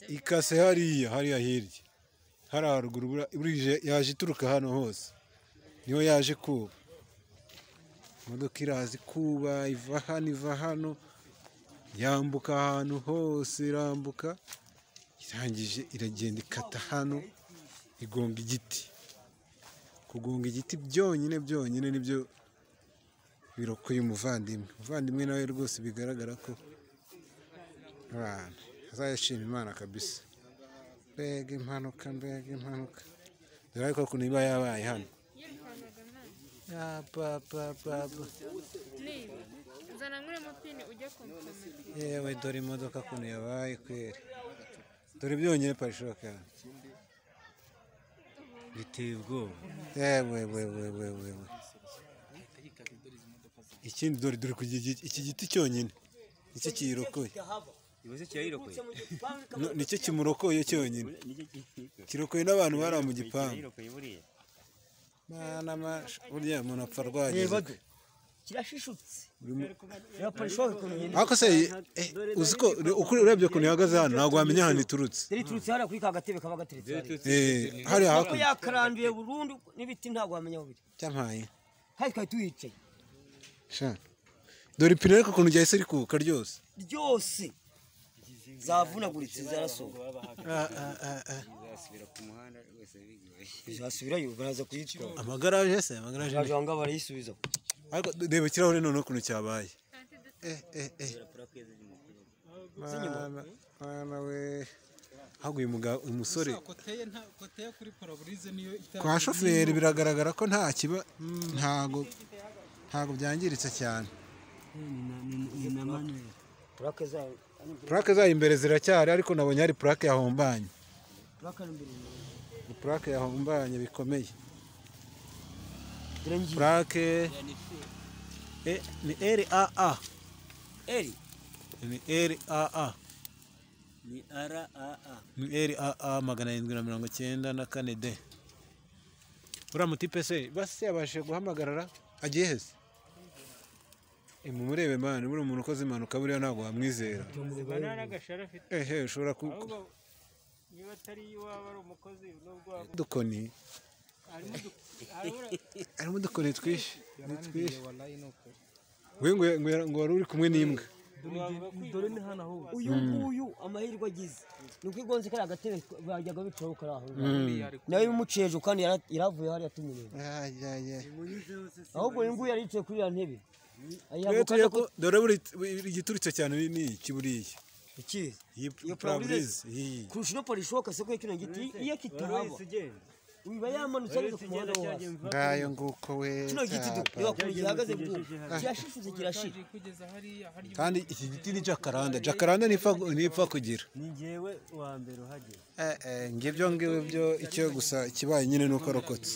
ikase hariya hirya hari haruguru burije yaje ituruka hano hose niho yaje kuba imodoka irazi kuba iva hano yambuka ahantu hose irambuka irangije iragenda ikata hano igonga igiti kugonga igiti byonyine nibyo birokoye umuvandimwe nawe rwose bigaragara ko azayashima Imana kabisa mbega impanuka dore ariko ukuntu iba yabaye hano yewe dore imodoka ukuntu yabaye kweri dore byonyine parishoka biteye ubwoba yewe ikindi dore ku iki giti cyonyine nicyo kiyirokoye nicyo kimurokoye cyonyine kirokoye n'abantu bari mu gipangu burya umuntu apfa arwaye kirashishutse ariko se uzi ko urebye ukuntu ihagaze hano ntabwo wamenya ahantu iturutse iturutse hariya kuri ka gatebe kaba gateretse hariya hakurya yakaranduye burundu n'ibiti ntabwo wamenya aho biri cyampaye hari twari tuyicaye dore ipine ariko ukuntu ryahise rikuka ryose zavunaguritse zarasohoka zasubira ku muhanda rwose bigoye zasubirayo baraza kuyitwara amagaraje abajanga barayisubiza ariko reba ikirahure noneho ukuntu cyabaye mwana we haguye umusore kwa shoferi biragaragara ko nta kiba ntago byangiritse cyane purake zayo imbere ziracyari ariko nabonye hari purake yahombanye purake yahombanye bikomeye purake ni RAA ni RAA ni RAA 794 D uriya mutipe se basi yabashije guhamagarara agiye hese mumurebe mani buri umuntu ukoze impanuka buriya ntabwo wamwizera ushobora niba atari iwaba ari umukozi dukoni harimo udukoni twinshi ngo wari uri kumwe n'imbwa uyu nguyu amahirwe agize ni uko igonze kariya gatebe bajyaga bicaho kari aho nawe bimuceje kandi yaravuye hariya tumireba ahubwo uyu nguyu yari yicaye kuri iriya ntebe dore igituritse cyane ni iki buriya iyo paraburize kurusha ino parishoka se ko kino giti iyo kitahaba wiba yamanutse ariko ku muhanda wo hasi ngayo nguko we kino giti reba kuri gihagaze bwo kirashishije kirashira kandi iki giti ni jacaranda nipfa kugira ni njyewe wa mbere uhagera ngibyo icyo gusa kibaye nyine nuko arokotse